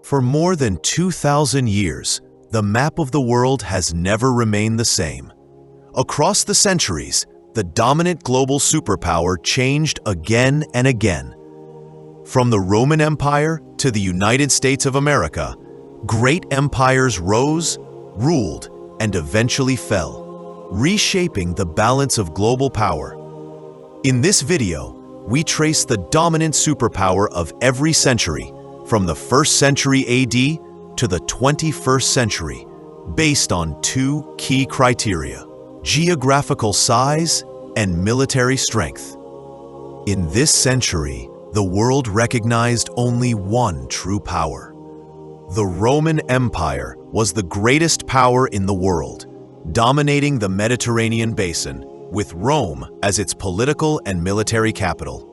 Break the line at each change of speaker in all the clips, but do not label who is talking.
For more than 2,000 years, the map of the world has never remained the same. Across the centuries, the dominant global superpower changed again and again. From the Roman Empire to the United States of America, great empires rose, ruled, and eventually fell, reshaping the balance of global power. In this video, we trace the dominant superpower of every century, from the 1st century AD to the 21st century, based on two key criteria: geographical size and military strength. In this century, the world recognized only one true power. The Roman Empire was the greatest power in the world, dominating the Mediterranean basin, with Rome as its political and military capital.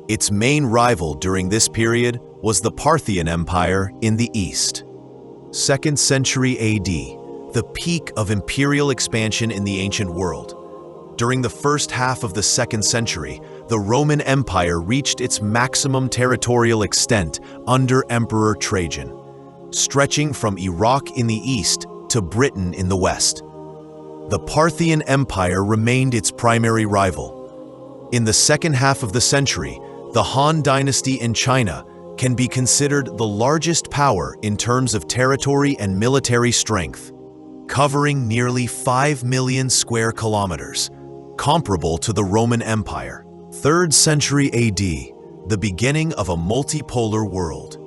Its main rival during this period was the Parthian Empire in the east. 2nd century AD, the peak of imperial expansion in the ancient world. During the first half of the 2nd century, the Roman Empire reached its maximum territorial extent under Emperor Trajan, stretching from Iraq in the east to Britain in the west. The Parthian Empire remained its primary rival. In the second half of the century, the Han Dynasty in China can be considered the largest power in terms of territory and military strength, covering nearly 5 million square kilometers, comparable to the Roman Empire. 3rd century AD, the beginning of a multipolar world.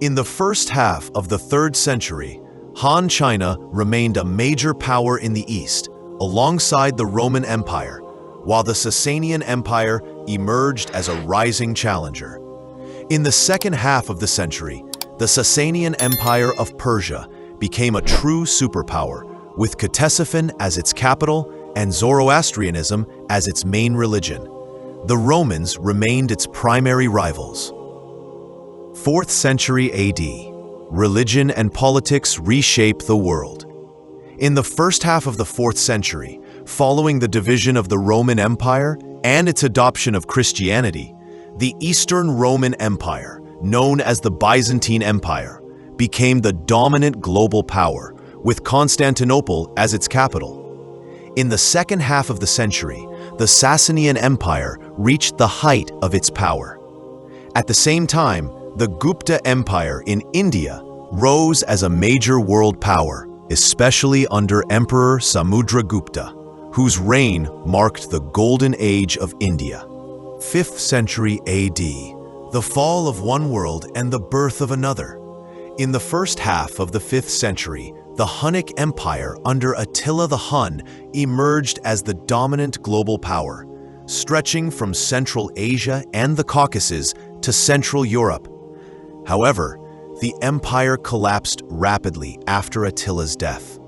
In the first half of the 3rd century, Han China remained a major power in the east, alongside the Roman Empire, while the Sasanian Empire emerged as a rising challenger. In the second half of the century, the Sasanian Empire of Persia became a true superpower, with Ctesiphon as its capital and Zoroastrianism as its main religion. The Romans remained its primary rivals. 4th century AD, religion and politics reshape the world. In the first half of the 4th century, following the division of the Roman Empire and its adoption of Christianity, the Eastern Roman Empire, known as the Byzantine Empire, became the dominant global power, with Constantinople as its capital. In the second half of the century, the Sasanian Empire reached the height of its power. At the same time, the Gupta Empire in India rose as a major world power, especially under Emperor Samudragupta, whose reign marked the golden age of India. 5th century AD, the fall of one world and the birth of another. In the first half of the 5th century, the Hunnic Empire under Attila the Hun emerged as the dominant global power, stretching from Central Asia and the Caucasus to Central Europe. However, the empire collapsed rapidly after Attila's death.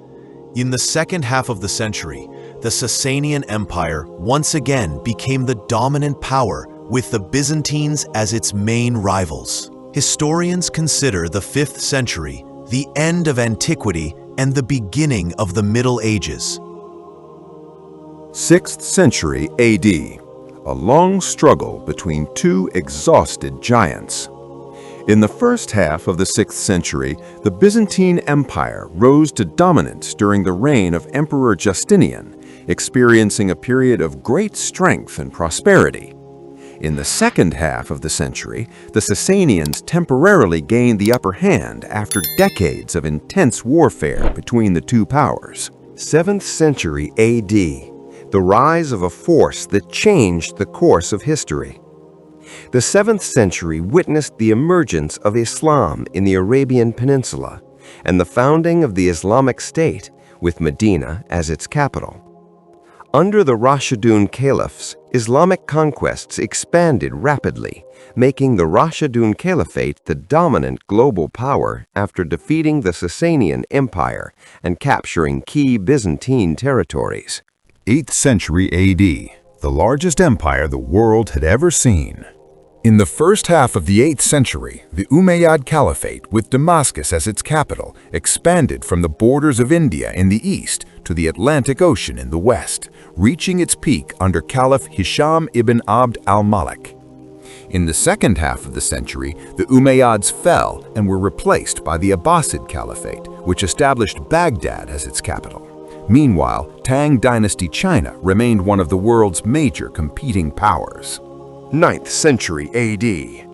In the second half of the century, the Sasanian Empire once again became the dominant power, with the Byzantines as its main rivals. Historians consider the 5th century the end of antiquity and the beginning of the Middle Ages.
6th century AD, a long struggle between two exhausted giants. In the first half of the 6th century, the Byzantine Empire rose to dominance during the reign of Emperor Justinian, experiencing a period of great strength and prosperity. In the second half of the century, the Sasanians temporarily gained the upper hand after decades of intense warfare between the two powers. 7th century AD, the rise of a force that changed the course of history. The 7th century witnessed the emergence of Islam in the Arabian Peninsula and the founding of the Islamic State, with Medina as its capital. Under the Rashidun Caliphs, Islamic conquests expanded rapidly, making the Rashidun Caliphate the dominant global power after defeating the Sasanian Empire and capturing key Byzantine territories.
8th century AD, the largest empire the world had ever seen. In the first half of the 8th century, the Umayyad Caliphate, with Damascus as its capital, expanded from the borders of India in the east to the Atlantic Ocean in the west, reaching its peak under Caliph Hisham ibn Abd al-Malik. In the second half of the century, the Umayyads fell and were replaced by the Abbasid Caliphate, which established Baghdad as its capital. Meanwhile, Tang Dynasty China remained one of the world's major competing powers.
9th century AD,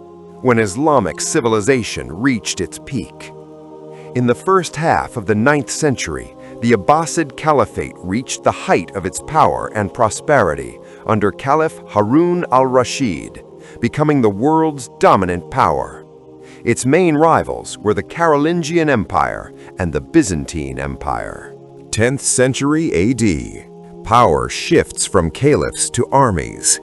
when Islamic civilization reached its peak. In the first half of the 9th century, the Abbasid Caliphate reached the height of its power and prosperity under Caliph Harun al-Rashid, becoming the world's dominant power. Its main rivals were the Carolingian Empire and the Byzantine Empire.
10th century AD. Power shifts from caliphs to armies.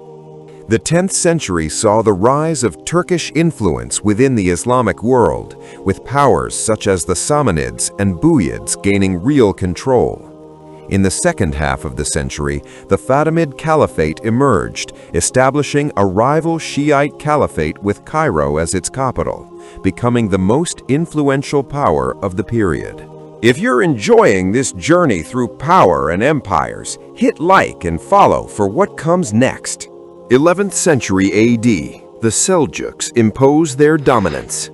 The 10th century saw the rise of Turkish influence within the Islamic world, with powers such as the Samanids and Buyids gaining real control. In the second half of the century, the Fatimid Caliphate emerged, establishing a rival Shiite caliphate with Cairo as its capital, becoming the most influential power of the period. If you're enjoying this journey through power and empires, hit like and follow for what comes next. 11th century AD, the Seljuks impose their dominance.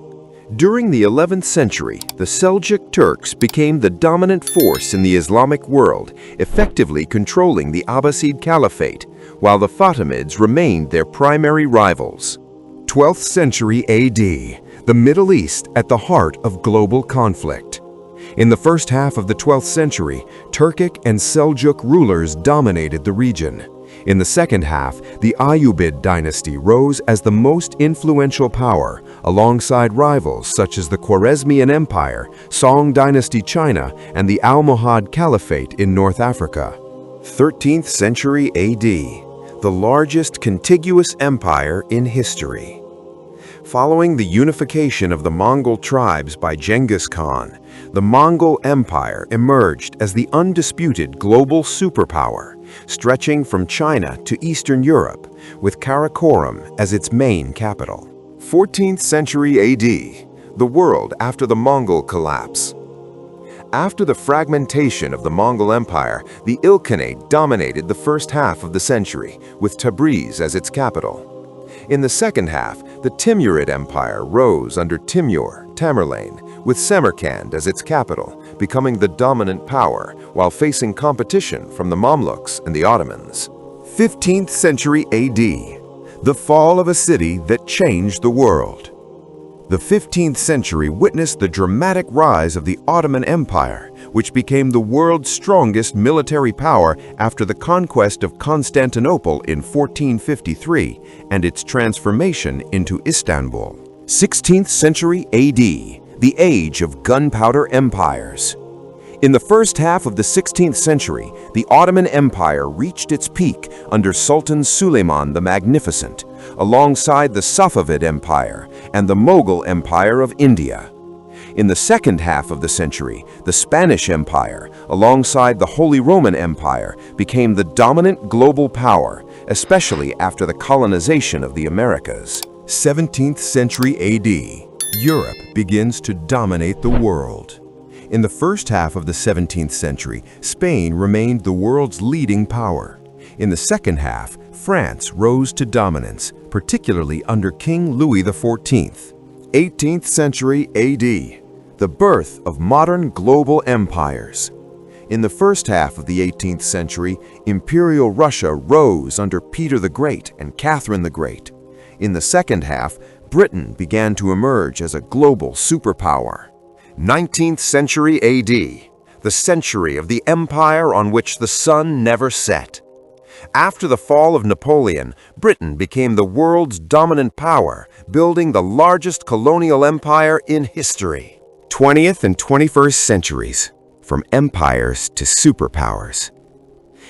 During the 11th century, the Seljuk Turks became the dominant force in the Islamic world, effectively controlling the Abbasid Caliphate, while the Fatimids remained their primary rivals. 12th century AD, the Middle East at the heart of global conflict. In the first half of the 12th century, Turkic and Seljuk rulers dominated the region. In the second half, the Ayyubid dynasty rose as the most influential power, alongside rivals such as the Khwarezmian Empire, Song dynasty China, and the Almohad Caliphate in North Africa.
13th century AD, the largest contiguous empire in history. Following the unification of the Mongol tribes by Genghis Khan, the Mongol Empire emerged as the undisputed global superpower, stretching from China to Eastern Europe, with Karakorum as its main capital. 14th century AD, the world after the Mongol collapse. After the fragmentation of the Mongol Empire, the Ilkhanate dominated the first half of the century, with Tabriz as its capital. In the second half, the Timurid Empire rose under Timur, Tamerlane, with Samarkand as its capital, becoming the dominant power while facing competition from the Mamluks and the Ottomans.
15th century AD, the fall of a city that changed the world. The 15th century witnessed the dramatic rise of the Ottoman Empire, which became the world's strongest military power after the conquest of Constantinople in 1453 and its transformation into Istanbul.
16th century AD, the age of gunpowder empires. In the first half of the 16th century, the Ottoman Empire reached its peak under Sultan Suleiman the Magnificent, alongside the Safavid Empire and the Mughal Empire of India. In the second half of the century, the Spanish Empire, alongside the Holy Roman Empire, became the dominant global power, especially after the colonization of the Americas.
17th century AD, Europe begins to dominate the world. In the first half of the 17th century, Spain remained the world's leading power. In the second half, France rose to dominance, particularly under King Louis XIV. 18th century AD, the birth of modern global empires. In the first half of the 18th century, Imperial Russia rose under Peter the Great and Catherine the Great. In the second half, Britain began to emerge as a global superpower.
19th century AD, the century of the empire on which the sun never set. After the fall of Napoleon, Britain became the world's dominant power, building the largest colonial empire in history. 20th and 21st centuries, from empires to superpowers.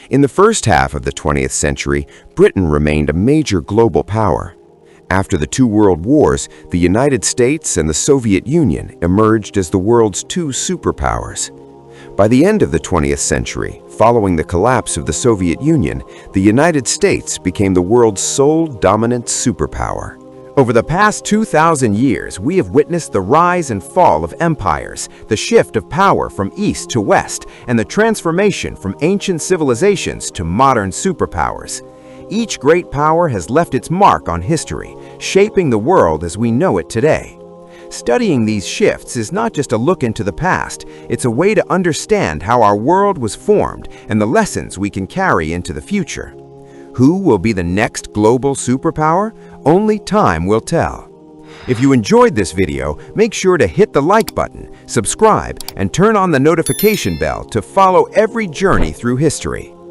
In the first half of the 20th century, Britain remained a major global power. After the two world wars, the United States and the Soviet Union emerged as the world's two superpowers. By the end of the 20th century, following the collapse of the Soviet Union, the United States became the world's sole dominant superpower. Over the past 2,000 years, we have witnessed the rise and fall of empires, the shift of power from east to west, and the transformation from ancient civilizations to modern superpowers.
Each great power has left its mark on history, shaping the world as we know it today. Studying these shifts is not just a look into the past, it's a way to understand how our world was formed and the lessons we can carry into the future. Who will be the next global superpower? Only time will tell. If you enjoyed this video, make sure to hit the like button, subscribe, and turn on the notification bell to follow every journey through history.